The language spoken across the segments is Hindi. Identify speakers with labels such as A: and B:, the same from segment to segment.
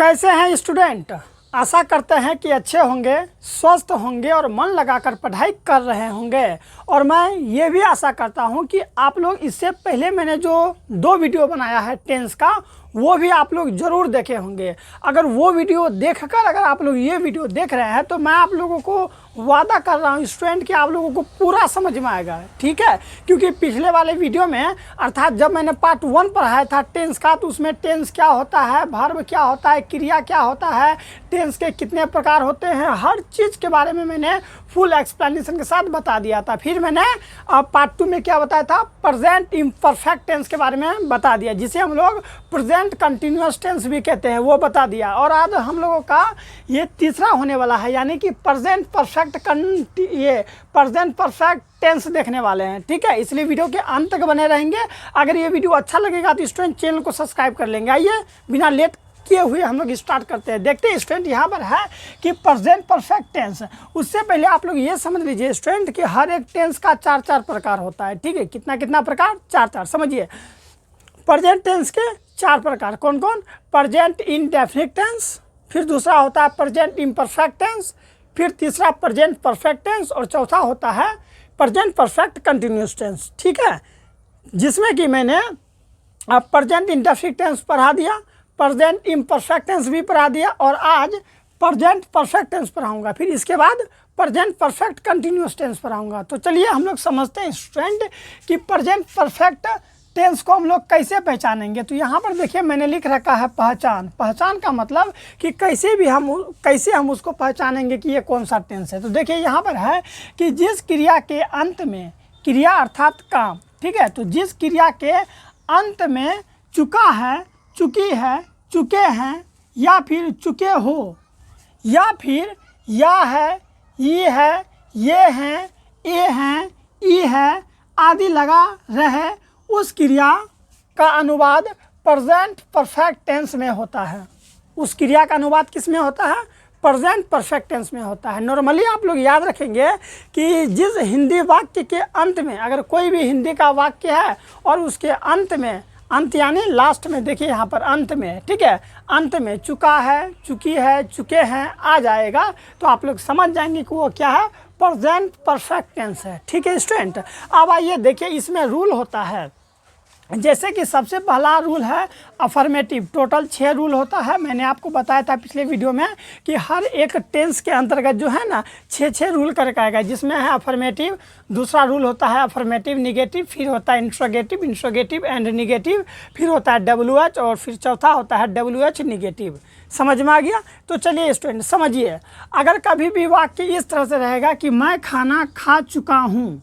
A: कैसे हैं स्टूडेंट। आशा करते हैं कि अच्छे होंगे, स्वस्थ होंगे और मन लगाकर पढ़ाई कर रहे होंगे। और मैं ये भी आशा करता हूं कि आप लोग इससे पहले मैंने जो 2 वीडियो बनाया है टेंस का, वो भी आप लोग ज़रूर देखे होंगे। अगर वो वीडियो देखकर अगर आप लोग ये वीडियो देख रहे हैं तो मैं आप लोगों को वादा कर रहा हूँ स्टूडेंट कि आप लोगों को पूरा समझ में आएगा, ठीक है। क्योंकि पिछले वाले वीडियो में अर्थात जब मैंने पार्ट 1 पढ़ाया था टेंस का, तो उसमें टेंस क्या होता है, वर्ब क्या होता है, क्रिया क्या होता है, टेंस के कितने प्रकार होते हैं, हर चीज़ के बारे में मैंने फुल एक्सप्लेनेशन के साथ बता दिया था। फिर मैंने पार्ट 2 में क्या बताया था, प्रेजेंट इम्परफेक्ट टेंस के बारे में बता दिया, जिसे हम लोग प्रेजेंट कंटिन्यूअस टेंस भी कहते हैं, वो बता दिया। और आज हम लोगों का ये तीसरा होने वाला है, यानी कि प्रेजेंट परफेक्ट टेंस देखने वाले हैं, ठीक है। इसलिए वीडियो के अंत तक बने रहेंगे। अगर ये वीडियो अच्छा लगेगा तो स्टूडेंट चैनल को सब्सक्राइब कर लेंगे। आइए बिना लेट किए हुए हम लोग स्टार्ट करते हैं। देखते हैं स्टूडेंट यहाँ पर है कि प्रेजेंट परफेक्ट टेंस। उससे पहले आप लोग ये समझ लीजिए स्टूडेंट कि हर एक टेंस का 4 प्रकार होता है, ठीक है। कितना प्रकार, 4 समझिए। प्रेजेंट टेंस के 4 प्रकार कौन कौन, प्रेजेंट इंडेफिनिट टेंस, फिर दूसरा होता है प्रेजेंट इम्परफेक्ट टेंस, फिर तीसरा प्रेजेंट परफेक्ट टेंस और चौथा होता है प्रेजेंट परफेक्ट कंटिन्यूअस टेंस, ठीक है। जिसमें कि मैंने प्रेजेंट इंडेफिनिट टेंस पढ़ा दिया, प्रेजेंट इम्परफेक्ट टेंस भी पढ़ा दिया और आज प्रेजेंट परफेक्ट टेंस पढ़ाऊंगा। फिर इसके बाद प्रेजेंट परफेक्ट कंटिन्यूअस टेंस पढ़ाऊंगा। तो चलिए हम लोग समझते हैं स्टूडेंट कि प्रेजेंट परफेक्ट टेंस को हम लोग कैसे पहचानेंगे। तो यहाँ पर देखिए मैंने लिख रखा है पहचान। पहचान का मतलब कि कैसे हम उसको पहचानेंगे कि ये कौन सा टेंस है। तो देखिए यहाँ पर है कि जिस क्रिया के अंत में, क्रिया अर्थात काम, ठीक है, तो जिस क्रिया के अंत में चुका है, चुकी है, चुके हैं या फिर चुके हो, या फिर या है, ये है, ये हैं, ए हैं, ई है आदि लगा रहे, उस क्रिया का अनुवाद प्रेजेंट परफेक्ट टेंस में होता है। उस क्रिया का अनुवाद किस में होता है, प्रेजेंट परफेक्ट टेंस में होता है। नॉर्मली आप लोग याद रखेंगे कि जिस हिंदी वाक्य के अंत में, अगर कोई भी हिंदी का वाक्य है और उसके अंत में, अंत यानी लास्ट में, देखिए यहाँ पर अंत में, ठीक है, अंत में चुका है, चुकी है, चुके हैं आ जाएगा, तो आप लोग समझ जाएंगे कि वो क्या है, प्रेजेंट परफेक्ट टेंस है, ठीक है स्टूडेंट। अब आइए देखिए इसमें रूल होता है। जैसे कि सबसे पहला रूल है अफर्मेटिव। टोटल 6 रूल होता है। मैंने आपको बताया था पिछले वीडियो में कि हर एक टेंस के अंतर्गत जो है ना 6 रूल करके आएगा, जिसमें है अफर्मेटिव, दूसरा रूल होता है अफर्मेटिव निगेटिव, फिर होता है इंट्रोगेटिव एंड निगेटिव, फिर होता है WH और फिर चौथा होता है WH निगेटिव। समझ में आ गया। तो चलिए स्टूडेंट समझिए, अगर कभी भी वाक्य इस तरह से रहेगा कि मैं खाना खा चुका हूँ,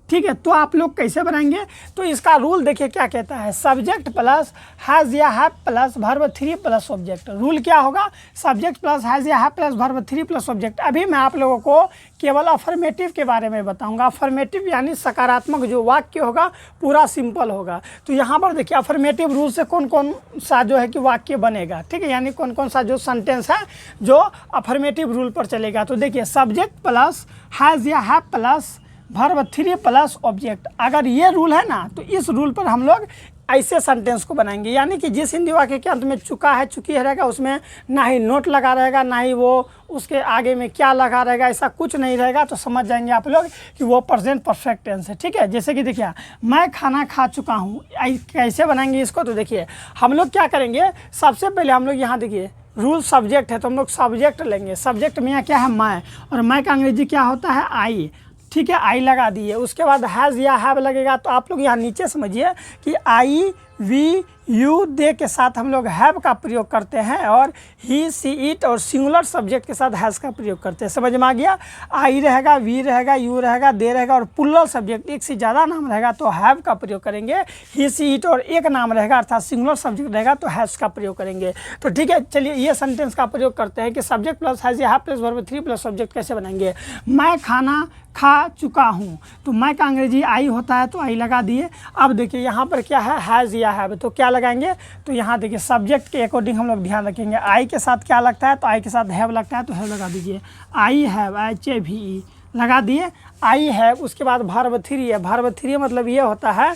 A: ठीक है, तो आप लोग कैसे बनाएंगे। तो इसका रूल देखिए क्या कहता है, सब्जेक्ट प्लस हैज़ या have plus verb 3 plus object. Rule क्या होगा, सब्जेक्ट प्लस हैज़ या have plus verb 3 plus object. अभी मैं आप लोगों को केवल अफर्मेटिव के बारे में बताऊंगा। अफर्मेटिव यानी सकारात्मक जो वाक्य होगा पूरा सिंपल होगा। तो यहाँ पर देखिए अफर्मेटिव रूल से कौन कौन सा जो है कि वाक्य बनेगा, ठीक है, यानी कौन कौन सा जो सेंटेंस है जो अफर्मेटिव रूल पर चलेगा। तो देखिए सब्जेक्ट प्लस हैज़ या have plus verb 3 plus object. अगर ये रूल है ना तो इस रूल पर हम लोग ऐसे सेंटेंस को बनाएंगे, यानी कि जिस हिंदी वाक्य के अंत में चुका है, चुकी है रहेगा, उसमें ना ही नोट लगा रहेगा, ना ही वो उसके आगे में क्या लगा रहेगा, ऐसा कुछ नहीं रहेगा। तो समझ जाएंगे आप लोग कि वो प्रेजेंट परफेक्ट टेंस है, ठीक है। जैसे कि देखिए मैं खाना खा चुका हूँ, कैसे बनाएंगे इसको। तो देखिए हम लोग क्या करेंगे, सबसे पहले हम लोग यहाँ देखिए रूल सब्जेक्ट है तो हम लोग सब्जेक्ट लेंगे। सब्जेक्ट में यहाँ क्या है, मैं, और मैं का अंग्रेजी क्या होता है, आई, ठीक है, आई लगा दिए। उसके बाद हैज़ या हैव लगेगा, तो आप लोग यहाँ नीचे समझिए कि आई वी यू दे के साथ हम लोग हैव का प्रयोग करते हैं और ही सी इट और सिंगुलर सब्जेक्ट के साथ हैज़ का प्रयोग करते हैं। समझ में आ गया। आई रहेगा, वी रहेगा, यू रहेगा, दे रहेगा और प्लूरल सब्जेक्ट एक से ज़्यादा नाम रहेगा तो हैव का प्रयोग करेंगे। ही सी इट और एक नाम रहेगा अर्थात सिंगुलर सब्जेक्ट रहेगा तो हैज़ का प्रयोग करेंगे। तो ठीक है, चलिए ये सेंटेंस का प्रयोग करते हैं कि सब्जेक्ट प्लस हैज़ या have plus verb 3 plus subject कैसे बनाएंगे। मैं खाना खा चुका हूँ, तो मैं का अंग्रेजी आई होता है तो आई लगा दिए। अब देखिए यहाँ पर क्या है, हैज़ या हैव, तो क्या लगाएंगे, तो यहाँ देखिए सब्जेक्ट के अकॉर्डिंग हम लोग ध्यान रखेंगे। आई के साथ क्या लगता है, तो आई के साथ हैव लगता है तो हैव लगा दीजिए। आई हैव, HAVE लगा दिए, आई हैव। उसके बाद वर्ब 3 है, वर्ब 3 मतलब ये होता है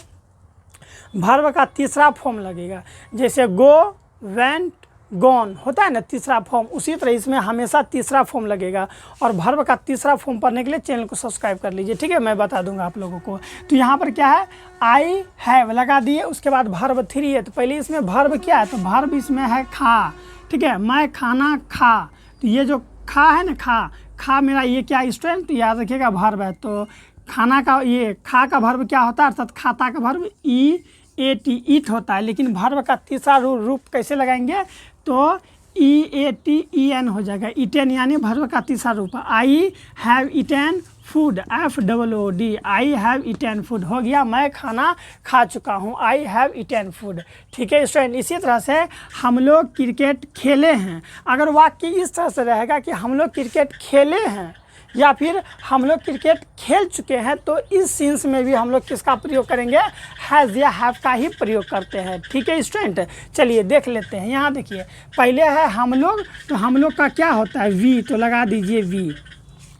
A: वर्ब का तीसरा फॉर्म लगेगा, जैसे गो, वेंट, गॉन होता है ना तीसरा फॉर्म, उसी तरह इसमें हमेशा तीसरा फॉर्म लगेगा। और वर्ब का तीसरा फॉर्म पढ़ने के लिए चैनल को सब्सक्राइब कर लीजिए, ठीक है, मैं बता दूंगा आप लोगों को। तो यहाँ पर क्या है, आई हैव लगा दिए, उसके बाद वर्ब 3 है। तो पहले इसमें वर्ब क्या है, तो वर्ब इसमें है खा, ठीक है, मैं खाना खा। तो ये जो खा है ना, खा मेरा ये क्या स्टूडेंट, तो याद रखिएगा वर्ब है। तो खाना का ये खा का वर्ब क्या होता है, अर्थात खाता का वर्ब EAT ईट होता है। लेकिन वर्ब का तीसरा रूप कैसे लगाएंगे, तो EATEN हो जाएगा, ईटेन, यानी वर्ब का तीसरा रूप। I have eaten food, FOOD, I have eaten food हो गया, मैं खाना खा चुका हूँ, आई हैव ईटेन फूड, ठीक है स्टूडेंट। इसी तरह से हम लोग क्रिकेट खेले हैं, अगर वाक्य इस तरह से रहेगा कि हम लोग क्रिकेट खेले हैं या फिर हम लोग क्रिकेट खेल चुके हैं, तो इस सेंस में भी हम लोग किसका प्रयोग करेंगे, हैज़ या हैव का ही प्रयोग करते हैं, ठीक है स्टूडेंट। चलिए देख लेते हैं, यहाँ देखिए पहले है हम लोग, तो हम लोग का क्या होता है, वी, तो लगा दीजिए वी,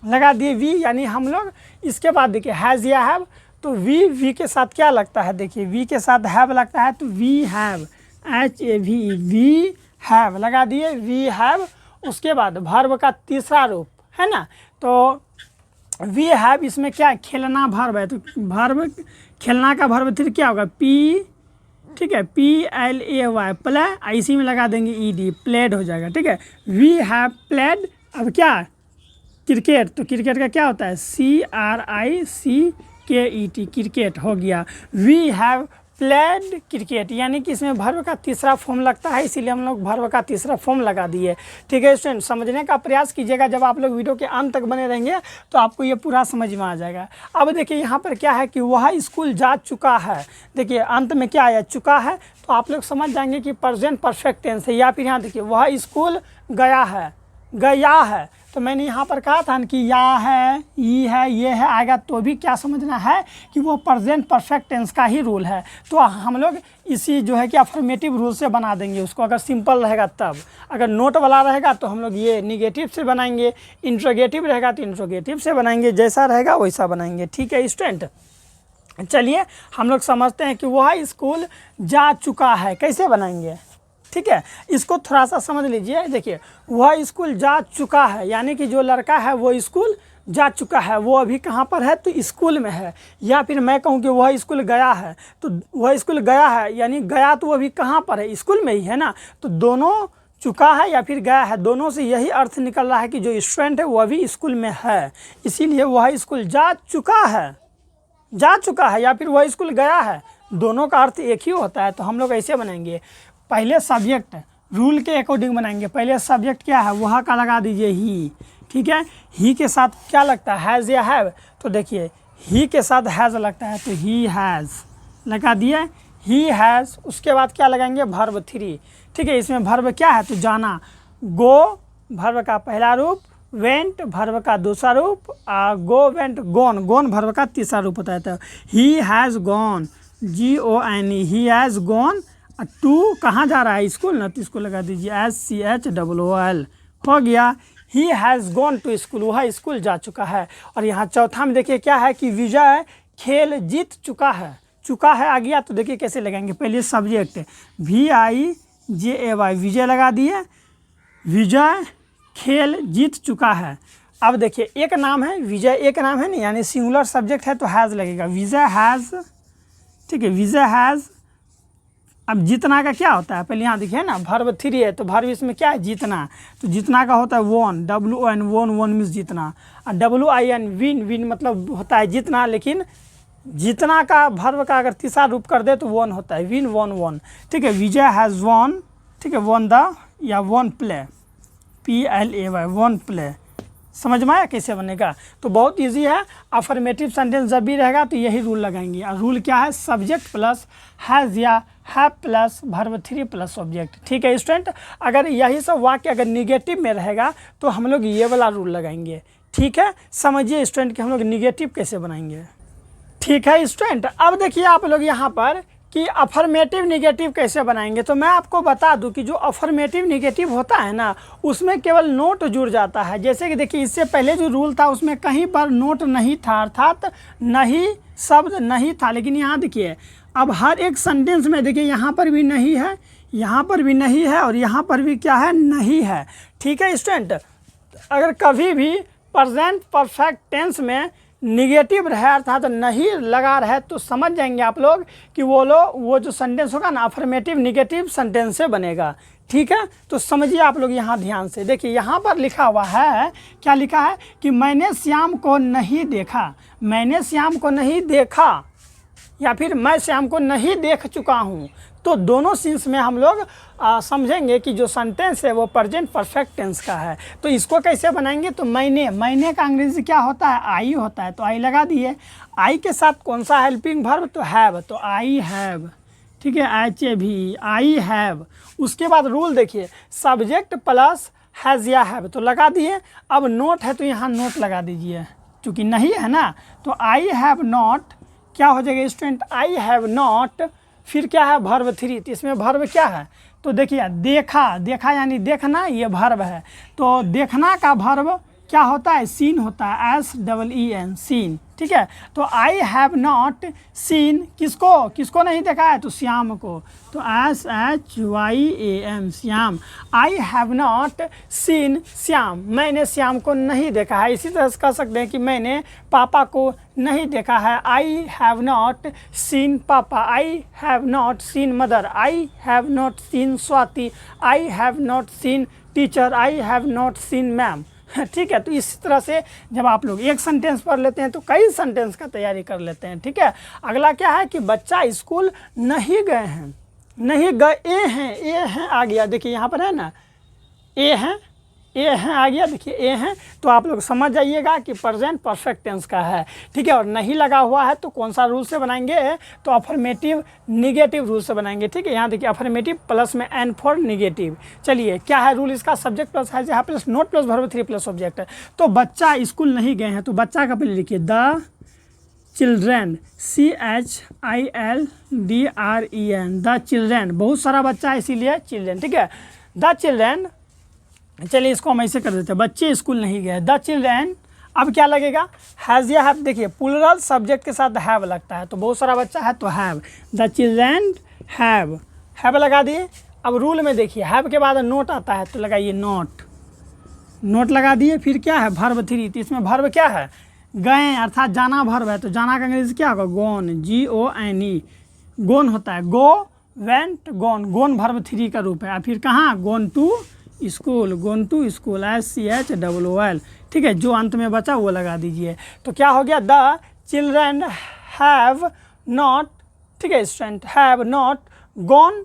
A: लगा दिए वी, यानी हम लोग। इसके बाद देखिए हैज़ या हैव, तो वी के साथ क्या लगता है, देखिए वी के साथ हैव लगता है, तो we have, HAV, we have लगा दिए, वी हैव। उसके बाद वर्ब का तीसरा रूप है ना, तो वी हैव, इसमें क्या खेलना वर्ब है, तो वर्ब खेलना का वर्ब फिर क्या होगा, पी, ठीक है, PLAY, प्ले, इसी में लगा देंगे ED, प्लेड हो जाएगा, ठीक है। वी हैव प्लेड, अब क्या क्रिकेट, तो क्रिकेट का क्या होता है, CRICKET, क्रिकेट हो गया। वी हैव प्लेड क्रिकेट, यानी कि इसमें वर्ब का तीसरा फॉर्म लगता है, इसीलिए हम लोग वर्ब का तीसरा फॉर्म लगा दिए, ठीक है स्टूडेंट। समझने का प्रयास कीजिएगा, जब आप लोग वीडियो के अंत तक बने रहेंगे तो आपको ये पूरा समझ में आ जाएगा। अब देखिए यहाँ पर क्या है कि वह स्कूल जा चुका है, देखिए अंत में क्या आया, चुका है, तो आप लोग समझ जाएंगे कि प्रेजेंट परफेक्ट टेंस है। या फिर यहाँ देखिए वह स्कूल गया है, गया है, तो मैंने यहाँ पर कहा था कि या है, ई है, ये है आएगा, तो भी क्या समझना है कि वो प्रेजेंट परफेक्ट टेंस का ही रूल है। तो हम लोग इसी जो है कि अफर्मेटिव रूल से बना देंगे उसको, अगर सिंपल रहेगा तब। अगर नोट वाला रहेगा तो हम लोग ये निगेटिव से बनाएंगे, इंट्रोगेटिव रहेगा तो इंट्रोगेटिव से बनाएंगे, जैसा रहेगा वैसा बनाएंगे, ठीक है स्टूडेंट। चलिए हम लोग समझते हैं कि वह स्कूल जा चुका है, कैसे बनाएंगे, ठीक है। इसको थोड़ा सा समझ लीजिए, देखिए वह स्कूल जा चुका है, यानी कि जो लड़का है वो स्कूल जा चुका है, वो अभी कहाँ पर है, तो स्कूल में है। या फिर मैं कहूँ कि वह स्कूल गया है, तो वह स्कूल गया है, यानी गया तो वो अभी कहाँ पर है, स्कूल में ही है ना। तो दोनों चुका है या फिर गया है, दोनों से यही अर्थ निकल रहा है कि जो स्टूडेंट है वो अभी स्कूल में है, इसीलिए वह स्कूल जा चुका है, जा चुका है, या फिर वह स्कूल गया है, दोनों का अर्थ एक ही होता है। तो हम लोग ऐसे बनाएंगे, पहले सब्जेक्ट रूल के अकॉर्डिंग बनाएंगे। पहले सब्जेक्ट क्या है, वह का लगा दीजिए ही, ठीक है। ही के साथ क्या लगता है, हैज़ या हैव, तो देखिए ही के साथ हैज़ लगता है, तो ही हैज़ लगा दिए, ही हैज़। उसके बाद क्या लगाएंगे, वर्ब 3, ठीक है। इसमें वर्ब क्या है, तो जाना, गो वर्ब का पहला रूप, वेंट वर्ब का दूसरा रूप, go went gone, gone verb का तीसरा रूप होता है। तो he has gone, GONE, he has gone to, कहाँ जा रहा है, स्कूल ना, तो इसको लगा दीजिए SCHOOL, हो गया। He has gone to school, वह स्कूल जा चुका है। और यहाँ चौथा में देखिए क्या है कि विजय खेल जीत चुका है, चुका है आ गया, तो देखिए कैसे लगाएंगे, पहले सब्जेक्ट VIJAY, विजय लगा दिए, विजय खेल जीत चुका है। अब देखिए एक नाम है विजय, एक नाम है ना, यानी सिंगुलर सब्जेक्ट है तो हैज़ लगेगा, विजय हैज़, ठीक है, विजय हैज़। अब जीतना का क्या होता है, पहले यहाँ देखिए ना, वर्ब 3 है, तो वर्ब इसमें क्या है, जीतना, तो जीतना का होता है वॉन, WON, वॉन मीन्स जीतना, और WIN, विन मतलब होता है जीतना, लेकिन जीतना का वर्ब का अगर तीसरा रूप कर दे तो वॉन होता है, विन वॉन, ठीक है। विजय हैज़ वॉन, ठीक है, वॉन द, या won play, PLAY, won play, समझ में आया कैसे बनेगा। तो बहुत इजी है, अफर्मेटिव सेंटेंस जब भी रहेगा तो यही रूल लगाएंगे। और रूल क्या है, सब्जेक्ट प्लस हैज़ या have plus verb 3 plus object, ठीक है स्टूडेंट। अगर यही सब वाक्य अगर निगेटिव में रहेगा तो हम लोग ये वाला रूल लगाएंगे, ठीक है। समझिए स्टूडेंट कि हम लोग निगेटिव कैसे बनाएंगे, ठीक है स्टूडेंट। अब देखिए आप लोग यहाँ पर कि अफर्मेटिव निगेटिव कैसे बनाएंगे। तो मैं आपको बता दूं कि जो अफर्मेटिव निगेटिव होता है ना, उसमें केवल नोट जुड़ जाता है। जैसे कि देखिए इससे पहले जो रूल था उसमें कहीं पर नोट नहीं था, अर्थात नहीं शब्द नहीं था, लेकिन यहाँ देखिए अब हर एक सेंटेंस में देखिए यहाँ पर भी नहीं है, यहाँ पर भी नहीं है और यहाँ पर भी क्या है, नहीं है। ठीक है स्टूडेंट, अगर कभी भी प्रेजेंट परफेक्ट टेंस में निगेटिव रहे अर्थात नहीं लगा रहे तो समझ जाएंगे आप लोग कि वो जो सेंटेंस होगा ना अफर्मेटिव निगेटिव सेंटेंस से बनेगा। ठीक है, तो समझिए आप लोग यहाँ ध्यान से देखिए, यहाँ पर लिखा हुआ है, क्या लिखा है कि मैंने श्याम को नहीं देखा, मैंने श्याम को नहीं देखा, या फिर मैं श्याम को नहीं देख चुका हूँ। तो दोनों सीन्स में हम लोग समझेंगे कि जो सेंटेंस है वो प्रेजेंट परफेक्ट टेंस का है। तो इसको कैसे बनाएंगे, तो मैंने का अंग्रेजी क्या होता है, आई होता है, तो आई लगा दिए। आई के साथ कौन सा हेल्पिंग वर्ब, तो हैव, तो आई हैव। ठीक है, HAV, आई हैव। उसके बाद रूल देखिए, सब्जेक्ट प्लस हैज़ या हैव, तो लगा दिए। अब नोट है तो यहाँ नोट लगा दीजिए, चूँकि नहीं है ना, तो आई हैव नॉट क्या हो जाएगा स्टूडेंट, आई हैव नॉट, फिर क्या है वर्ब 3, तो इसमें वर्ब क्या है, तो देखिए देखा यानी देखना, ये वर्ब है। तो देखना का वर्ब क्या होता है, सीन होता है, SEEN, सीन। ठीक है, तो आई हैव नॉट सीन किसको नहीं देखा है, तो श्याम को, तो SHYAM, Shyam. I have not seen Shyam, मैंने श्याम को नहीं देखा है। इसी तरह से कह सकते हैं कि मैंने पापा को नहीं देखा है, आई हैव नॉट सीन पापा, I have not seen mother, I have not seen Swati, I have not seen teacher, I have not seen ma'am. ठीक है, तो इस तरह से जब आप लोग एक सेंटेंस पढ़ लेते हैं तो कई सेंटेंस का तैयारी कर लेते हैं। ठीक है, अगला क्या है कि बच्चा स्कूल नहीं गए हैं, नहीं गए हैं, ए हैं आ गया, देखिए यहाँ पर है ना, ए हैं आ गया, देखिए ए हैं, तो आप लोग समझ जाइएगा कि प्रेजेंट परफेक्ट टेंस का है। ठीक है, और नहीं लगा हुआ है तो कौन सा रूल से बनाएंगे, तो अफर्मेटिव निगेटिव रूल से बनाएंगे। ठीक है, यहाँ देखिए अफर्मेटिव प्लस में एन फॉर निगेटिव। चलिए क्या है रूल इसका, सब्जेक्ट प्लस है यहाँ plus note plus verb 3 plus object. तो बच्चा स्कूल नहीं गए हैं, तो बच्चा का पहले लिखिए the children, CHILDREN, the children, बहुत सारा बच्चा है इसीलिए चिल्ड्रेन। ठीक है, द चिल्ड्रेन, चलिए इसको हम ऐसे कर देते हैं, बच्चे स्कूल नहीं गए, द चिल्ड्रेन। अब क्या लगेगा, हैज़ या हैव, देखिए प्लूरल सब्जेक्ट के साथ हैव लगता है, तो बहुत सारा बच्चा है तो हैव, द चिल्ड्रेन हैव लगा दिए। अब रूल में देखिए हैव के बाद नोट आता है तो लगाइए नोट लगा दिए। फिर क्या है वर्ब 3, तो इसमें वर्ब क्या है, गए अर्थात जाना वर्ब है, तो जाना का अंग्रेजी क्या होगा, गोन, GONE, गोन होता है, गो वेंट गोन, गोन वर्ब 3 का रूप है। फिर कहाँ, gone to school, gone to school, SCHOOL। ठीक है, जो अंत में बचा वो लगा दीजिए। तो क्या हो गया, द चिल्ड्रन हैव नॉट, ठीक है student, have not gone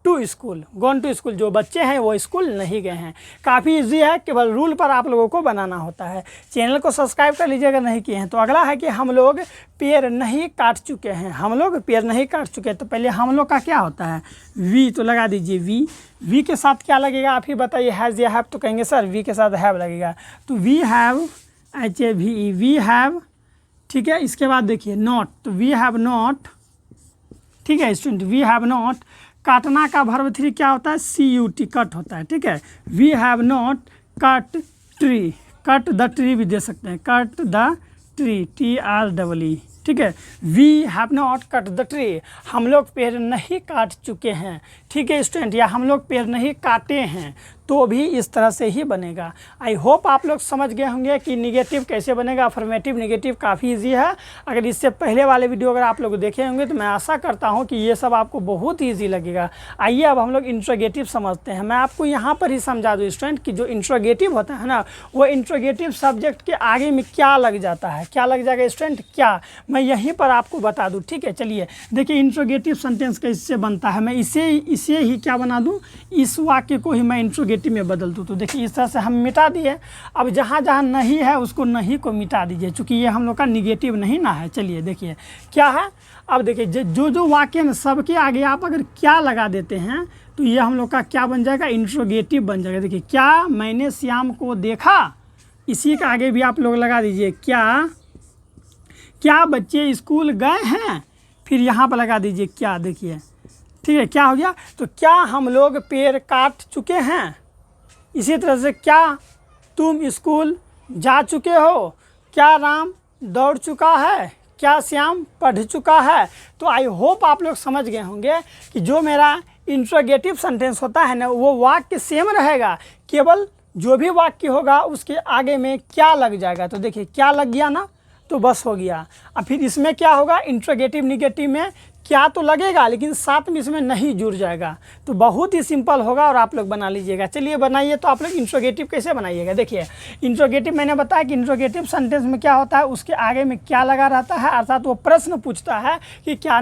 A: to school, gone to school, जो बच्चे हैं वो स्कूल नहीं गए हैं। काफ़ी इजी है, केवल रूल पर आप लोगों को बनाना होता है। चैनल को सब्सक्राइब कर लीजिए अगर नहीं किए हैं। तो अगला है कि हम लोग पेड़ नहीं काट चुके हैं, हम लोग पेड़ नहीं काट चुके हैं, तो पहले हम लोग का क्या होता है, वी, तो लगा दीजिए वी के साथ क्या लगेगा आप ही बताइए, हैज़ या हैव, तो कहेंगे सर वी के साथ हैव लगेगा, तो we have, HAVE, we have. ठीक है, इसके बाद देखिए नॉट, तो वी हैव नॉट, ठीक है स्टूडेंट, वी हैव नॉट। काटना का वर्ब 3 क्या होता है, CUT, कट होता है। ठीक है, we have not cut tree, cut the tree भी दे सकते हैं, कट द ट्री, TREE। ठीक है, we have not cut the tree, हम लोग पेड़ नहीं काट चुके हैं। ठीक है स्टूडेंट, या हम लोग पेड़ नहीं काटे हैं, तो भी इस तरह से ही बनेगा। आई होप आप लोग समझ गए होंगे कि निगेटिव कैसे बनेगा, अफर्मेटिव निगेटिव काफ़ी इजी है। अगर इससे पहले वाले वीडियो अगर आप लोग देखे होंगे तो मैं आशा करता हूं कि ये सब आपको बहुत ईजी लगेगा। आइए अब हम लोग इंट्रोगेटिव समझते हैं। मैं आपको यहाँ पर ही समझा दूँ स्टूडेंट कि जो इंट्रोगेटिव होता है ना, वो इंट्रोगेटिव सब्जेक्ट के आगे में क्या लग जाता है, क्या लग जाएगा स्टूडेंट, क्या, मैं यहीं पर आपको बता दूँ। ठीक है, चलिए देखिए इंट्रोगेटिव सेंटेंस कैसे बनता है। मैं इसे ही क्या बना दूँ, इस वाक्य को ही मैं इंट्रोगेटिव में बदल दूँ। तो देखिए इस तरह से हम मिटा दिए। अब जहाँ जहाँ नहीं है उसको नहीं को मिटा दीजिए, चूँकि ये हम लोग का निगेटिव नहीं ना है। चलिए देखिए क्या है, अब देखिए जो वाक्य में सबके आगे आप अगर क्या लगा देते हैं तो ये हम लोग का क्या बन जाएगा, इंट्रोगेटिव बन जाएगा। देखिए क्या मैंने श्याम को देखा, इसी के आगे भी आप लोग लगा दीजिए क्या बच्चे स्कूल गए हैं, फिर यहाँ पर लगा दीजिए क्या। देखिए ठीक है, क्या हो गया, तो क्या हम लोग पेड़ काट चुके हैं। इसी तरह से क्या तुम स्कूल जा चुके हो, क्या राम दौड़ चुका है, क्या श्याम पढ़ चुका है। तो आई होप आप लोग समझ गए होंगे कि जो मेरा इंट्रोगेटिव सेंटेंस होता है ना, वो वाक्य सेम रहेगा, केवल जो भी वाक्य होगा उसके आगे में क्या लग जाएगा। तो देखिए क्या लग गया ना, तो बस हो गया। अब फिर इसमें क्या होगा, इंट्रोगेटिव निगेटिव में क्या तो लगेगा लेकिन साथ में इसमें नहीं जुड़ जाएगा। तो बहुत ही सिंपल होगा और आप लोग बना लीजिएगा। चलिए बनाइए। तो आप लोग इंट्रोगेटिव कैसे बनाइएगा, देखिए इंट्रोगेटिव मैंने बताया कि इंट्रोगेटिव सेंटेंस में क्या होता है, उसके आगे में क्या लगा रहता है, अर्थात वो प्रश्न पूछता है कि क्या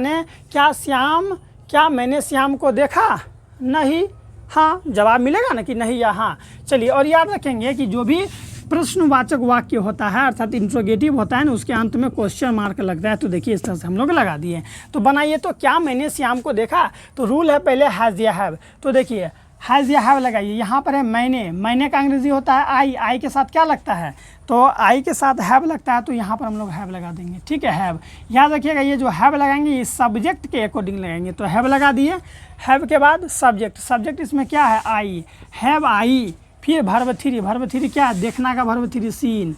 A: मैंने श्याम को देखा, नहीं, हाँ, जवाब मिलेगा ना कि नहीं या हाँ। चलिए, और याद रखेंगे कि जो भी प्रश्नवाचक वाक्य होता है अर्थात इंट्रोगेटिव होता है ना, उसके अंत में क्वेश्चन मार्क लगता है। तो देखिए इस तरह से हम लोग लगा दिए। तो बनाइए। तो क्या मैंने श्याम को देखा, तो रूल है पहले हैज़ या हैव। तो देखिए हैज़ या हैव लगाइए। यहाँ पर है मैंने का अंग्रेजी होता है आई के साथ क्या लगता है, तो आई के साथ हैव लगता है, तो यहाँ पर हम लोग हैव लगा देंगे। ठीक है, हैव। याद रखिएगा ये जो हैव लगाएंगे ये सब्जेक्ट के अकॉर्डिंग लगाएंगे। तो हैव लगा दिए। हैव के बाद सब्जेक्ट इसमें क्या है, आई, हैव आई। फिर वर्ब थ्री क्या है, देखना का वर्ब थ्री सीन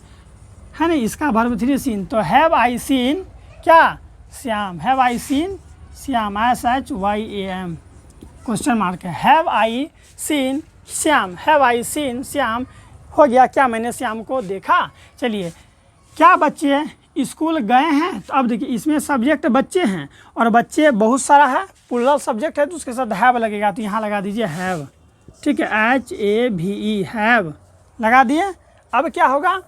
A: है ना, इसका वर्ब थ्री सीन। तो हैव आई सीन क्या, Shyam, have I seen Shyam, SHYAM question mark है। Have I seen Shyam, have I seen Shyam हो गया, क्या मैंने श्याम को देखा। चलिए, क्या बच्चे स्कूल गए हैं, तो अब देखिए इसमें सब्जेक्ट बच्चे हैं और बच्चे बहुत सारा है, प्लूरल सब्जेक्ट है, तो उसके साथ हैव लगेगा। तो यहाँ लगा दीजिए हैव। ठीक है, HAVE हैव लगा दिए। अब क्या होगा,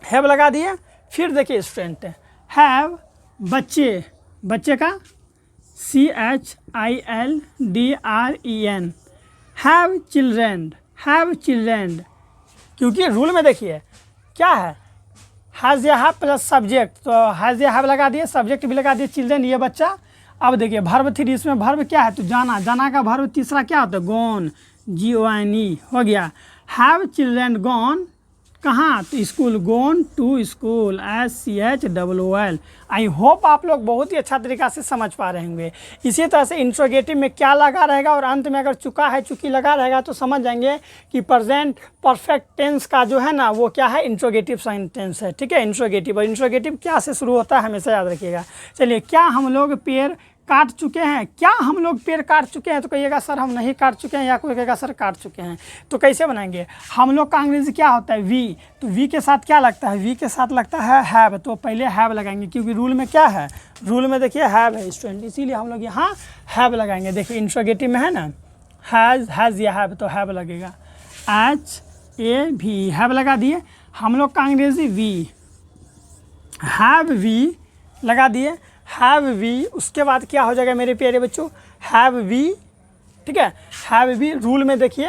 A: हैव लगा दिए। फिर देखिए स्टूडेंट, हैव बच्चे का CHILDREN, हैव चिल्ड्रेन, क्योंकि रूल में देखिए क्या है, हैज़ या हैव प्लस सब्जेक्ट, तो हैज़ या हैव लगा दिए, सब्जेक्ट भी लगा दिए चिल्ड्रेन, ये बच्चा। अब देखिए वर्ब थ्री, इसमें वर्ब क्या है, तो जाना का वर्ब तीसरा क्या होता है, गॉन, GONE हो गया। हैव चिल्ड्रेन गॉन कहाँ, तो school, gone to school, SCHOOL। I hope आप लोग बहुत ही अच्छा तरीका से समझ पा रहे होंगे। इसी तरह से इंट्रोगेटिव में क्या लगा रहेगा और अंत में अगर चुका है चुकी लगा रहेगा तो समझ जाएंगे कि प्रेजेंट परफेक्ट टेंस का जो है ना वो क्या है, इंट्रोगेटिव सेंटेंस है। ठीक है, इंट्रोगेटिव। और इंट्रोगेटिव क्या से शुरू होता है हमेशा याद रखिएगा। चलिए, क्या हम लोग पेड़ काट चुके हैं, क्या हम लोग पेड़ काट चुके हैं, तो कहिएगा सर हम नहीं काट चुके हैं, या कोई कहेगा सर काट चुके हैं। तो कैसे बनाएंगे, हम लोग का अंग्रेजी क्या होता है, वी, तो वी के साथ क्या लगता है, वी के साथ लगता है हैव। तो पहले हैव लगाएंगे क्योंकि रूल में क्या है, रूल में देखिए हैव है स्टूडेंट, इसीलिए हम लोग यहाँ हैव लगाएंगे। देखिए इंट्रोगेटिव में है ना हैज़ या हैव, तो हैव लगेगा। HAV हैव लगा दिए। हम लोग का अंग्रेजी वी, हैव वी लगा दिए, हैव वी। उसके बाद क्या हो जाएगा मेरे प्यारे बच्चों, हैव वी। ठीक है, हैव वी। रूल में देखिए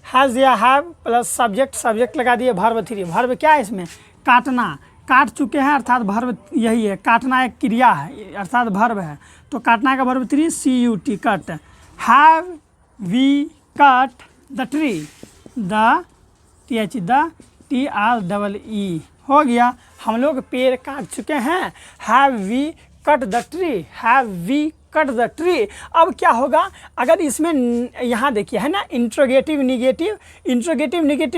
A: हैज़ या हैव प्लस सब्जेक्ट लगा दिए, वर्ब थ्री। वर्ब क्या है इसमें, काटना, काट चुके हैं अर्थात वर्ब यही है, काटना एक क्रिया है अर्थात वर्ब है, तो काटना का verb three CUT cut. Have we cut the tree, the TREE हो गया, हम लोग पेड़ काट चुके हैं। Have we cut the tree, have we cut the tree. अब क्या होगा, अगर इसमें यहाँ देखिए है ना इंट्रोगेटिव निगेटिव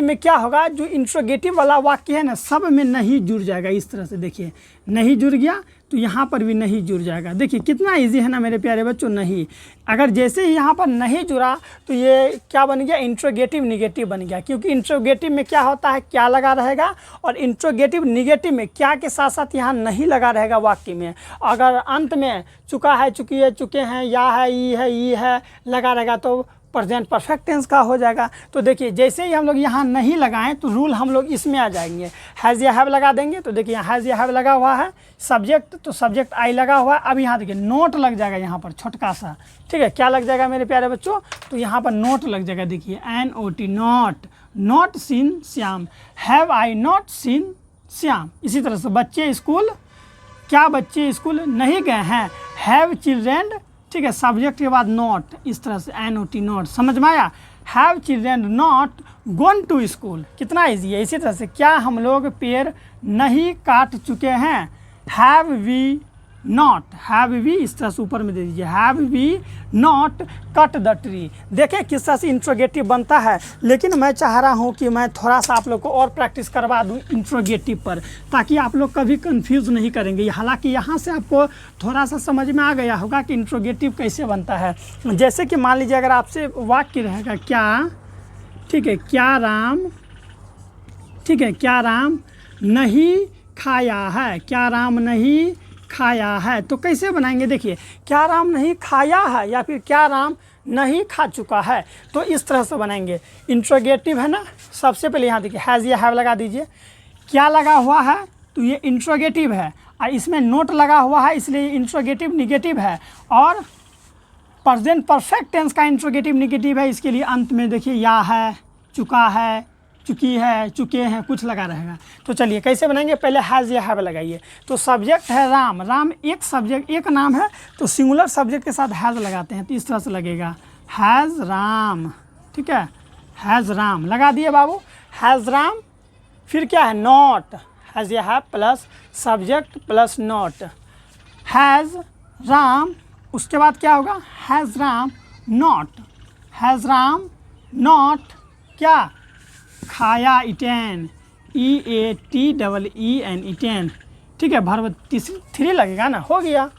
A: में क्या होगा, जो इंट्रोगेटिव वाला वाक्य है ना सब में नहीं जुड़ जाएगा। इस तरह से देखिए नहीं जुड़ गया तो यहाँ पर भी नहीं जुड़ जाएगा। देखिए कितना इजी है ना मेरे प्यारे बच्चों, नहीं। अगर जैसे ही यहाँ पर नहीं जुड़ा तो ये क्या बन गया, इंट्रोगेटिव निगेटिव बन गया, क्योंकि इंट्रोगेटिव में क्या होता है, क्या लगा रहेगा, और इंट्रोगेटिव निगेटिव में क्या के साथ साथ यहाँ नहीं लगा रहेगा वाक्य में। अगर अंत में चुका है, चुकी है, चुके हैं, या है, ई है लगा रहेगा तो प्रेजेंट परफेक्ट टेंस का हो जाएगा। तो देखिए जैसे ही हम लोग यहाँ नहीं लगाएं तो रूल हम लोग इसमें आ जाएंगे, हैज़ या हैव लगा देंगे। तो देखिए यहाँ हैज़ या हैव लगा हुआ है, सब्जेक्ट तो सब्जेक्ट आई लगा हुआ है। अब यहाँ देखिए नोट लग जाएगा यहाँ पर छोटका सा, ठीक है, क्या लग जाएगा मेरे प्यारे बच्चों, तो यहाँ पर नोट लग जाएगा। देखिए NOT not seen Shyam, have I not seen Shyam. इसी तरह से बच्चे स्कूल, क्या बच्चे स्कूल नहीं गए हैं, हैव चिल्ड्रेन, ठीक है, सब्जेक्ट के बाद नॉट, इस तरह से NOT नॉट, समझ में आया। Have children not gone to school, कितना इजी है। इसी तरह से क्या हम लोग पेड़ नहीं काट चुके हैं, have we not, have we इस तरह से ऊपर में दे दीजिए, have we not cut the tree. देखें किस तरह से इंट्रोगेटिव बनता है, लेकिन मैं चाह रहा हूँ कि मैं थोड़ा सा आप लोग को और प्रैक्टिस करवा दूँ इंट्रोगेटिव पर, ताकि आप लोग कभी कंफ्यूज नहीं करेंगे। हालांकि यहाँ से आपको थोड़ा सा समझ में आ गया होगा कि इंट्रोगेटिव कैसे बनता है। जैसे कि मान लीजिए अगर आपसे वाक्य रहेगा क्या, ठीक है, क्या राम, ठीक है, क्या राम नहीं खाया है, क्या राम नहीं खाया है, तो कैसे बनाएंगे? देखिए, क्या राम नहीं खाया है या फिर क्या राम नहीं खा चुका है, तो इस तरह से बनाएंगे। इंट्रोगेटिव है ना, सबसे पहले यहाँ देखिए हैज़ या हैव लगा दीजिए। क्या लगा हुआ है तो ये इंट्रोगेटिव है, और इसमें नोट लगा हुआ है इसलिए इंट्रोगेटिव निगेटिव है। और प्रेजेंट परफेक्ट टेंस का इंट्रोगेटिव निगेटिव है, इसके लिए अंत में देखिए या है, चुका है, चुकी है, चुके हैं, कुछ लगा रहेगा। तो चलिए कैसे बनाएंगे, पहले हैज़ या हैव लगाइए। तो सब्जेक्ट है राम, राम एक सब्जेक्ट एक नाम है, तो सिंगुलर सब्जेक्ट के साथ हैज़ लगाते हैं, तो इस तरह से लगेगा हैज़ राम, ठीक है, हैज़ राम लगा दिए बाबू, हैज़ राम। फिर क्या है, नॉट, हैज़ या have plus subject plus not, has Ram. उसके बाद क्या होगा, has Ram not, has Ram not क्या खाया, इटेन, EATEEN, इटेन, ठीक है, वर्ब थ्री लगेगा ना, हो गया।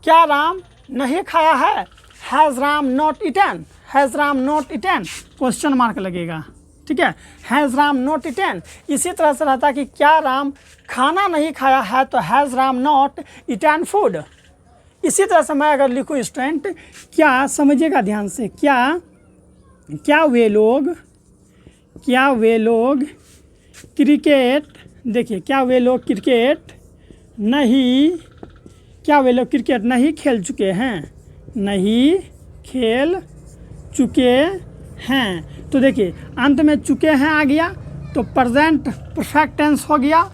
A: क्या राम नहीं खाया है, has Ram not eaten, has Ram not eaten, question mark लगेगा, ठीक है, हैज़ राम नॉट इटेन। इसी तरह से रहता है कि क्या राम खाना नहीं खाया है, तो has Ram not eaten food. इसी तरह से मैं अगर लिखूँ स्टूडेंट, क्या, समझिएगा ध्यान से, क्या वे लोग क्रिकेट, देखिए क्या वे लोग क्रिकेट नहीं, क्या वे लोग क्रिकेट नहीं खेल चुके हैं, नहीं खेल चुके हैं। तो देखिए अंत में चुके हैं आ गया, तो प्रेजेंट परफेक्ट टेंस हो गया,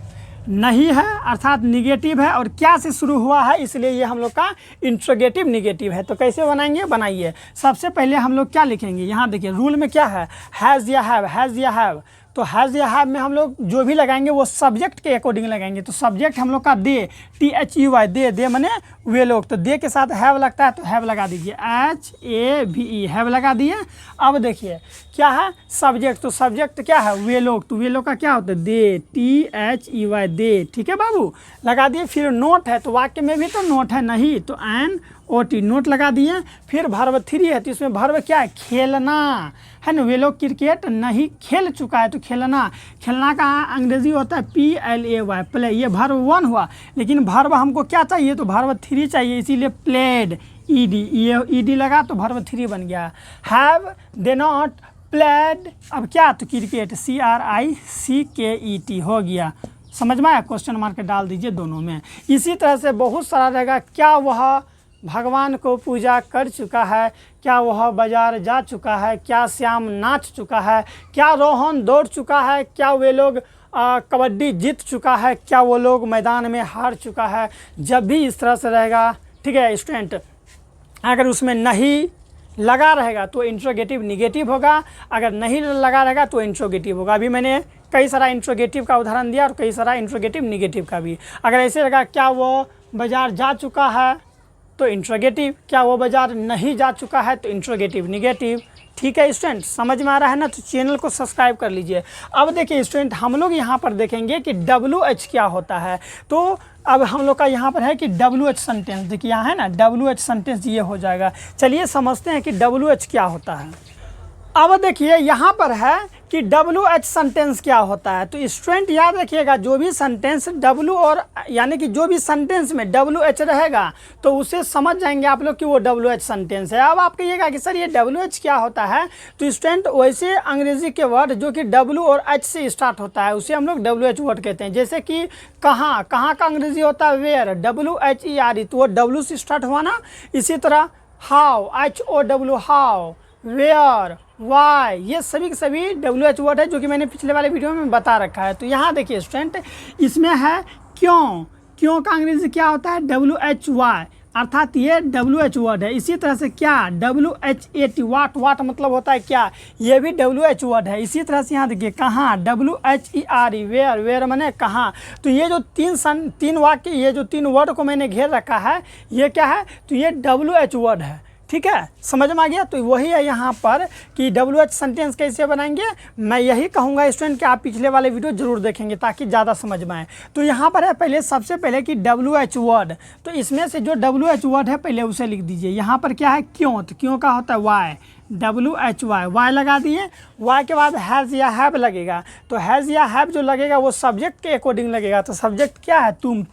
A: नहीं है अर्थात निगेटिव है, और क्या से शुरू हुआ है इसलिए ये हम लोग का इंट्रोगेटिव निगेटिव है। तो कैसे बनाएंगे, बनाइए। सबसे पहले हम लोग क्या लिखेंगे, यहाँ देखिए रूल में क्या है, हैज़ या हैव, हैज़ या हैव। तो हैज़ या हैव में हम लोग जो भी लगाएंगे वो सब्जेक्ट के अकॉर्डिंग लगाएंगे। तो सब्जेक्ट हम लोग का दे, THEY, दे मने वे लोग, तो दे के साथ हैव लगता है तो हैव लगा दीजिए, HAVE, हैव लगा दिए। अब देखिए क्या है, सब्जेक्ट, तो सब्जेक्ट क्या है, वे लोग, तो वे लोग का क्या होता है, दे, THEY, दे, ठीक है बाबू, लगा दिए। फिर नोट है, तो वाक्य में भी तो नोट है, नहीं, तो NOT, नोट लगा दिए। फिर वर्ब थ्री है, तो इसमें वर्ब क्या है, खेलना है ना, वे लोग क्रिकेट नहीं खेल चुका है, तो खेलना, खेलना का अंग्रेजी होता है PLAY, प्ले, ये वर्ब 1 हुआ, लेकिन वर्ब हमको क्या चाहिए, तो वर्ब 3 चाहिए, इसीलिए प्लेड, ED लगा तो वर्ब 3 बन गया। हैव दे नॉट प्लेड, अब क्या, तो क्रिकेट, CRICKET हो गया, समझ में आया, क्वेश्चन मार्क डाल दीजिए दोनों में। इसी तरह से बहुत सारा रहेगा, क्या वह भगवान को पूजा कर चुका है, क्या वह बाजार जा चुका है, क्या श्याम नाच चुका है, क्या रोहन दौड़ चुका है, क्या वे लोग कबड्डी जीत चुका है, क्या वो लोग मैदान में हार चुका है। जब भी इस तरह से रहेगा, ठीक है स्टूडेंट, अगर उसमें नहीं लगा रहेगा तो इंट्रोगेटिव निगेटिव होगा, अगर नहीं लगा रहेगा तो इंट्रोगेटिव होगा। अभी मैंने कई सारा इंट्रोगेटिव का उदाहरण दिया और कई सारा इंट्रोगेटिव निगेटिव का भी। अगर ऐसे लगा, क्या वो बाजार जा चुका है, तो इंट्रोगेटिव, क्या वो बाजार नहीं जा चुका है, तो इंट्रोगेटिव निगेटिव। ठीक है स्टूडेंट, समझ में आ रहा है ना, तो चैनल को सब्सक्राइब कर लीजिए। अब देखिए स्टूडेंट, हम लोग यहाँ पर देखेंगे कि WH क्या होता है। तो अब हम लोग का यहाँ पर है कि WH सेंटेंस, देखिए यहाँ है ना WH सेंटेंस, ये हो जाएगा। चलिए समझते हैं कि WH क्या होता है। अब देखिए यहाँ पर है कि WH सेंटेंस क्या होता है। तो स्टूडेंट याद रखिएगा, जो भी सेंटेंस W और यानी कि जो भी सेंटेंस में WH रहेगा तो उसे समझ जाएंगे आप लोग कि वो WH सेंटेंस है। अब आप कहिएगा कि सर ये WH क्या होता है, तो स्टूडेंट वैसे अंग्रेजी के वर्ड जो कि W और H से स्टार्ट होता है उसे हम लोग WH वर्ड कहते हैं। जैसे कि कहाँ, कहाँ का अंग्रेजी होता है वेयर, WHERE, तो वो W से स्टार्ट हुआ ना। इसी तरह how, HOW, how, where, why, ये सभी के सभी WH वर्ड है जो कि मैंने पिछले वाले वीडियो में बता रखा है। तो यहाँ देखिए स्टूडेंट, इसमें है क्यों, क्यों का अंग्रेजी क्या होता है WHY, अर्थात ये WH वर्ड है। इसी तरह से क्या WHAT वाट, वाट मतलब होता है क्या, ये भी WH वर्ड है। इसी तरह से यहाँ देखिए कहाँ WHERE वेयर, वेयर माने कहाँ। तो ये जो तीन वाक्य, ये जो 3 वर्ड को मैंने घेर रखा है ये क्या है, तो ये WH वर्ड है। ठीक है, समझ में आ गया। तो वही है यहाँ पर कि WH सेंटेंस कैसे बनाएंगे, मैं यही कहूँगा स्टूडेंट कि आप पिछले वाले वीडियो जरूर देखेंगे ताकि ज़्यादा समझ में आए। तो यहाँ पर है पहले सबसे पहले कि WH वर्ड, तो इसमें से जो WH वर्ड है पहले उसे लिख दीजिए। यहाँ पर क्या है क्यों, तो क्यों का होता है वाई, WHY, वाई लगा दिए। वाई के बाद हैज़ या हैव लगेगा, तो हैज़ या हैव जो लगेगा वो सब्जेक्ट के अकॉर्डिंग लगेगा। तो सब्जेक्ट क्या है तुम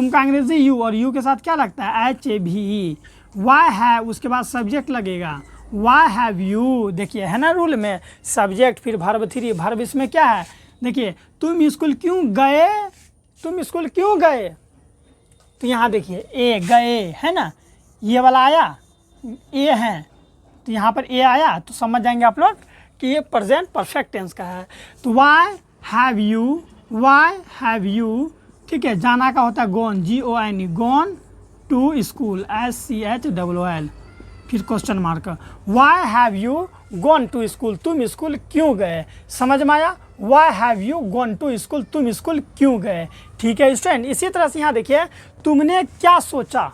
A: का अंग्रेजी यू, और यू के साथ क्या लगता है HAVE। वाई हैव, उसके बाद सब्जेक्ट लगेगा वाई हैव यू। देखिए है ना रूल में सब्जेक्ट फिर वर्ब 3, वर्ब इसमें क्या है देखिए, तुम स्कूल क्यों गए, तुम स्कूल क्यों गए। तो यहाँ देखिए ए गए है ना, ये वाला आया ए है, तो यहाँ पर ए आया तो समझ जाएंगे आप लोग कि ये प्रेजेंट परफेक्ट टेंस का है। तो why have you, why have you, ठीक है। जाना का होता है gone, GONE, gone to school, SCHOOL, फिर question mark. Why have you gone to school, तुम स्कूल क्यों गए। समझ में आया, why have you gone to school, तुम स्कूल क्यों गए। ठीक है स्टूडेंट, इसी तरह से यहाँ देखिए तुमने क्या सोचा,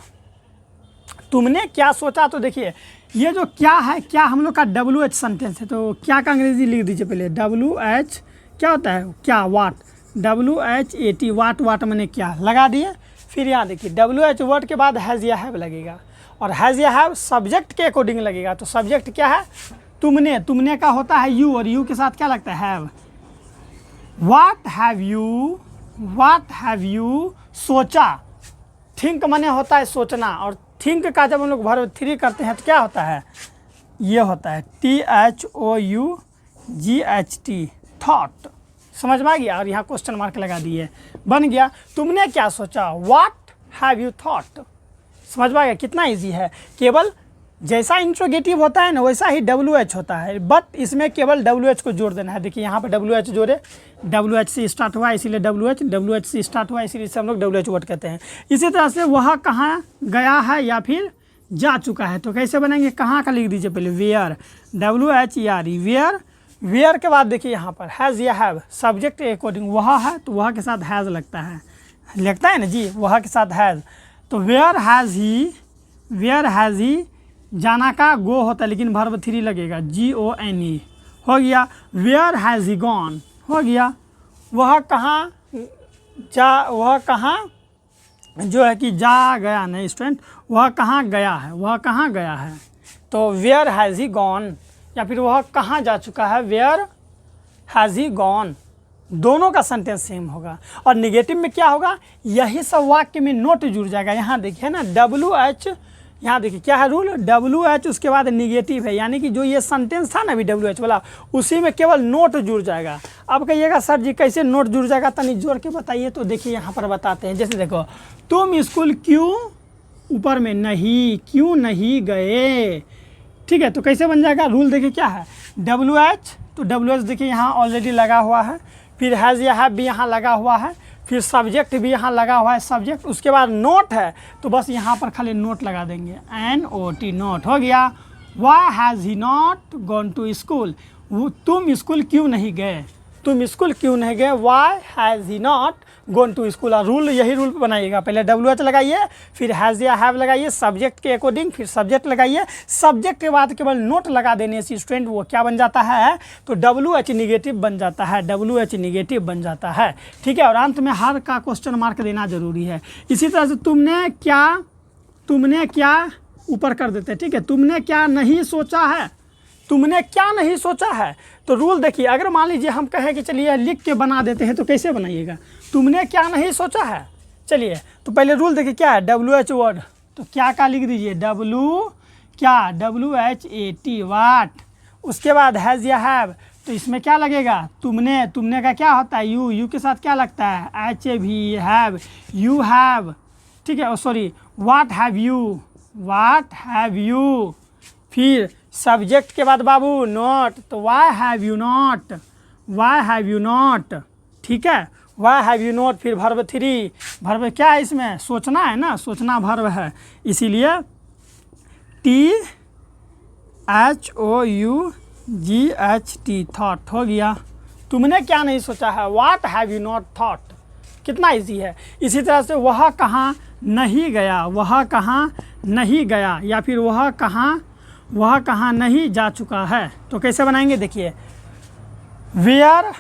A: तुमने क्या सोचा। तो देखिए ये जो क्या है, क्या हम लोग का WH सेंटेंस है, तो क्या का अंग्रेजी लिख दीजिए पहले। WH क्या होता है क्या, वाट, WHAT वाट, वाट मैंने क्या लगा दिए। फिर यहाँ देखिए WH वर्ड के बाद हैज़ या हैव लगेगा, और हैज़ या हैव सब्जेक्ट के अकॉर्डिंग लगेगा। तो सब्जेक्ट क्या है तुमने, तुमने का होता है यू, और यू के साथ क्या लगता है have. What have you, what have you सोचा। थिंक माने होता है सोचना, और थिंक का जब हम लोग वर्ब 3 करते हैं तो क्या होता है, ये होता है THOUGHT, थॉट। समझ में आ गया, और यहाँ क्वेश्चन मार्क लगा दिए, बन गया तुमने क्या सोचा, व्हाट हैव यू थॉट। समझ में आ गया, कितना इजी है। केवल जैसा इंट्रोगेटिव होता है ना वैसा ही WH होता है, बट इसमें केवल WH को जोड़ देना है। देखिए यहाँ पर WH जोड़े, WH से स्टार्ट हुआ इसीलिए WH से स्टार्ट हुआ इसीलिए हम लोग WH वर्ड कहते हैं। इसी तरह से वह कहाँ गया है या फिर जा चुका है, तो कैसे बनेंगे, कहाँ का लिख दीजिए पहले वेयर, WHERE वेयर। वेयर के बाद देखिए यहाँ पर हैज़ या हैव सब्जेक्ट के अकॉर्डिंग, वह है तो वह के साथ हैज़ लगता है, लगता है ना जी, वह के साथ हैज़। तो where has he, where has he, जाना का गो होता है लेकिन वर्ब 3 लगेगा, GONE हो गया। वेयर हैज़ ही गॉन हो गया, वह कहाँ जा, वह कहाँ जो है कि जा गया नहीं स्टूडेंट, वह कहाँ गया है, वह कहाँ गया है। तो वेयर हैज़ ही गॉन, या फिर वह कहाँ जा चुका है, वेयर हैज़ ही गॉन। दोनों का सेंटेंस सेम होगा। और निगेटिव में क्या होगा, यही सब वाक्य में नोट जुड़ जाएगा। यहाँ देखिए ना WH, यहाँ देखिए क्या है रूल, WH उसके बाद निगेटिव है, यानी कि जो ये सेंटेंस था ना अभी WH वाला, उसी में केवल नोट जुड़ जाएगा। अब कहिएगा सर जी कैसे नोट जुड़ जाएगा, तनी जोड़ के बताइए। तो देखिए यहाँ पर बताते हैं, जैसे देखो तुम स्कूल क्यों, ऊपर में नहीं, क्यों नहीं गए। ठीक है, तो कैसे बन जाएगा रूल, देखिए क्या है WH, तो WH देखिए यहाँ ऑलरेडी लगा हुआ है, फिर हैज़ या हैव भी यहाँ लगा हुआ है, फिर सब्जेक्ट भी यहाँ लगा हुआ है सब्जेक्ट, उसके बाद नोट है तो बस यहाँ पर खाली नोट लगा देंगे, NOT नोट हो गया। Why has he not gone to school, तुम स्कूल क्यों नहीं गए, तुम स्कूल क्यों नहीं गए, why has he not gone to school. और रूल यही रूल बनाइएगा, पहले WH लगाइए, फिर हैज़ या हैव लगाइए सब्जेक्ट के अकॉर्डिंग, फिर सब्जेक्ट लगाइए, सब्जेक्ट के बाद केवल नोट लगा देने से स्टूडेंट वो क्या बन जाता है, तो WH निगेटिव बन जाता है, WH निगेटिव बन जाता है। ठीक है, और अंत में हर का क्वेश्चन मार्क देना जरूरी है। इसी तरह से तुमने क्या ऊपर कर देते हैं। ठीक है, तुमने क्या नहीं सोचा है, तुमने क्या नहीं सोचा है। तो रूल देखिए, अगर मान लीजिए हम कहें कि चलिए लिख के बना देते हैं तो कैसे बनाइएगा, तुमने क्या नहीं सोचा है। चलिए तो पहले रूल देखिए क्या है, WH वर्ड, तो क्या का लिख दीजिए WHAT वाट। उसके बाद हैज़ या हैव, तो इसमें क्या लगेगा, तुमने का क्या होता है यू के साथ क्या लगता है HAV हैव, यू हैव। ठीक है, सॉरी व्हाट हैव यू, फिर सब्जेक्ट के बाद बाबू नॉट, तो वाई हैव यू नॉट, ठीक है, वाई हैव यू नॉट, फिर वर्ब 3, वर्ब क्या है इसमें, सोचना है ना, सोचना वर्ब है, इसीलिए THOUGHT थॉट हो गया। तुमने क्या नहीं सोचा है, what have you not thought, कितना इजी है। इसी तरह से वह कहाँ नहीं गया, वह कहाँ नहीं गया, या फिर वह कहाँ नहीं जा चुका है, तो कैसे बनाएंगे देखिए, वेयर,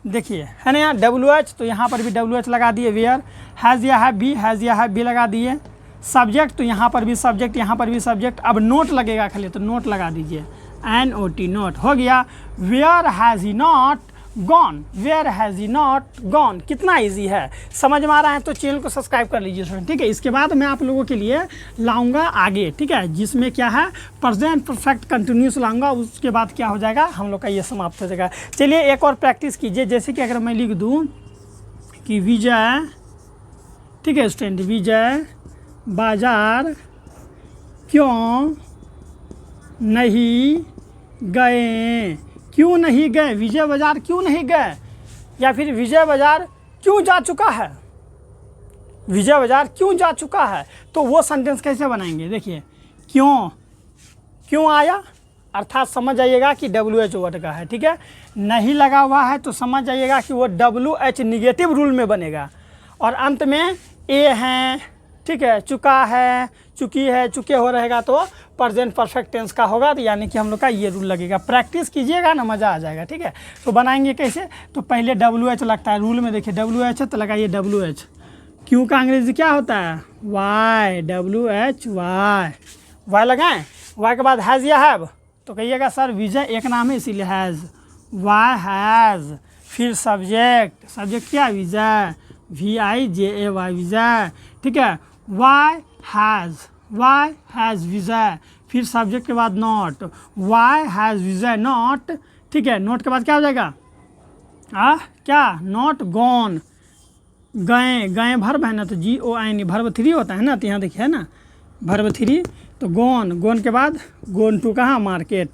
A: देखिए है ना यहाँ WH, तो यहाँ पर भी WH लगा दिए, वेयर, हैज़ या हैव भी, हैज़ या हैव भी लगा दिए, सब्जेक्ट तो यहाँ पर भी सब्जेक्ट, यहाँ पर भी सब्जेक्ट, अब नोट लगेगा खाली तो नोट लगा दीजिए, NOT नोट हो गया। Where has he not gone, where has he not gone, कितना इजी है, समझ में आ रहा है तो चैनल को सब्सक्राइब कर लीजिए स्टूडेंट, ठीक है। इसके बाद मैं आप लोगों के लिए लाऊंगा आगे, ठीक है, जिसमें क्या है प्रेजेंट परफेक्ट कंटिन्यूस लाऊंगा, उसके बाद क्या हो जाएगा हम लोग का ये समाप्त हो जाएगा। चलिए एक और प्रैक्टिस कीजिए, जैसे कि अगर मैं लिख दूँ कि विजय, ठीक है स्टूडेंट, विजय बाजार क्यों नहीं गए, क्यों नहीं गए, विजय बाजार क्यों नहीं गए, या फिर विजय बाजार क्यों जा चुका है, विजय बाजार क्यों जा चुका है, तो वो सेंटेंस कैसे बनाएंगे देखिए, क्यों आया, अर्थात समझ जाइएगा कि WH वर्ड का है, ठीक है, नहीं लगा हुआ है तो समझ जाइएगा कि वो WH निगेटिव रूल में बनेगा, और अंत में ए हैं, ठीक है, चुका है, चुकी है, चुके हो रहेगा तो प्रेजेंट परफेक्ट टेंस का होगा, तो यानी कि हम लोग का ये रूल लगेगा। प्रैक्टिस कीजिएगा ना, मज़ा आ जाएगा, ठीक है। तो बनाएंगे कैसे, तो पहले WH लगता है रूल में, देखिए WH है तो लगाइए WH, क्यों का अंग्रेजी क्या होता है, वाई, WH वाई लगाएं, वाई के बाद हैज़ या हैव, तो कहिएगा सर विजय एक नाम है इसीलिए हैज़, वाई हैज़, फिर सब्जेक्ट क्या, विजय, VIJAY विजय, ठीक है, वाई हैज़ विजय, फिर सब्जेक्ट के बाद not, why has Vijay not, ठीक है, नोट के बाद क्या हो जाएगा, क्या, नॉट गॉन, गए भर्ब है ना, तो GON भर्ब 3 होता है ना, तो यहाँ देखिए है ना भर्ब 3, तो गॉन के बाद गोन टू कहाँ, मार्केट,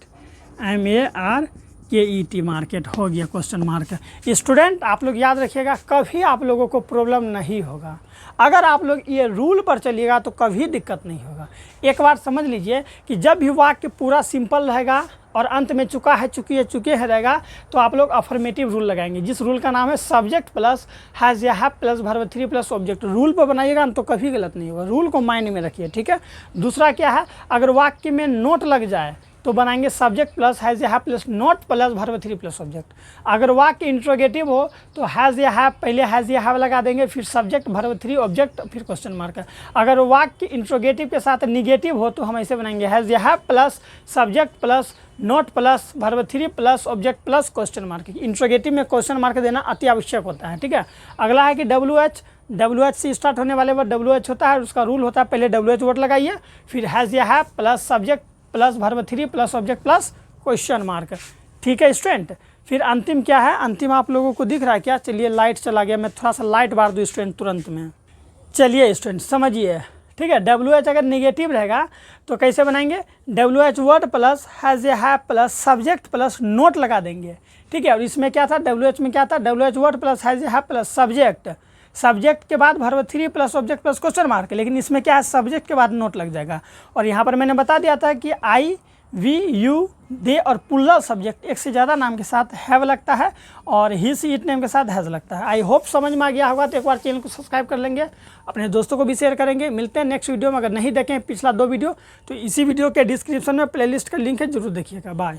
A: MARKET मार्केट हो गया क्वेश्चन मार्क। स्टूडेंट आप लोग याद रखिएगा, कभी आप लोगों को प्रॉब्लम नहीं होगा, अगर आप लोग ये रूल पर चलिएगा तो कभी दिक्कत नहीं होगा। एक बार समझ लीजिए कि जब भी वाक्य पूरा सिंपल रहेगा और अंत में चुका है, चुकी है, चुके है रहेगा, तो आप लोग अफर्मेटिव रूल लगाएंगे, जिस रूल का नाम है सब्जेक्ट प्लस हैज़ या have plus verb 3 plus object. Rule पर बनाइएगा तो कभी गलत नहीं होगा, रूल को माइंड में रखिए, ठीक है। दूसरा क्या है, अगर वाक्य में नोट लग जाए तो बनाएंगे सब्जेक्ट प्लस हैज़ या have plus note plus verb 3 plus object. अगर वाक्य इंट्रोगेटिव हो तो हैज़ या हैव, पहले हैज़ या हैव लगा देंगे, फिर सब्जेक्ट वर्ब 3 ऑब्जेक्ट, फिर क्वेश्चन मार्क। अगर वाक्य इंट्रोगेटिव के साथ निगेटिव हो तो हम ऐसे बनाएंगे हैज़ या have plus subject plus note plus verb 3 plus object plus question mark. Interrogative में क्वेश्चन मार्क देना अति आवश्यक होता है, ठीक है। अगला है कि WH से स्टार्ट होने वाले वर्ड WH होता है, उसका रूल होता है पहले WH वर्ड लगाइए, फिर हैज़ या have plus subject plus verb 3 plus object plus question mark, ठीक है स्टूडेंट। फिर अंतिम क्या है, अंतिम आप लोगों को दिख रहा है क्या, चलिए लाइट चला गया, मैं थोड़ा सा लाइट बार दूँ स्टूडेंट तुरंत में। चलिए स्टूडेंट समझिए, ठीक है, WH अगर निगेटिव रहेगा तो कैसे बनाएंगे, WH वर्ड प्लस हैज़ या have plus subject plus note लगा देंगे, ठीक है। और इसमें क्या था, WH में क्या था, WH वर्ड प्लस हैज़ या हैव प्लस सब्जेक्ट के बाद verb 3 plus object plus question mark, लेकिन इसमें क्या है, सब्जेक्ट के बाद नोट लग जाएगा। और यहाँ पर मैंने बता दिया था कि I, we, you, they और प्लूरल सब्जेक्ट एक से ज़्यादा नाम के साथ हैव लगता है और ही सी इट नेम के साथ हैज़ लगता है। आई होप समझ में आ गया होगा, तो एक बार चैनल को सब्सक्राइब कर लेंगे, अपने दोस्तों को भी शेयर करेंगे। मिलते हैं नेक्स्ट वीडियो में। अगर नहीं देखें पिछला 2 वीडियो तो इसी वीडियो के डिस्क्रिप्शन में प्लेलिस्ट का लिंक है, जरूर देखिएगा। बाय।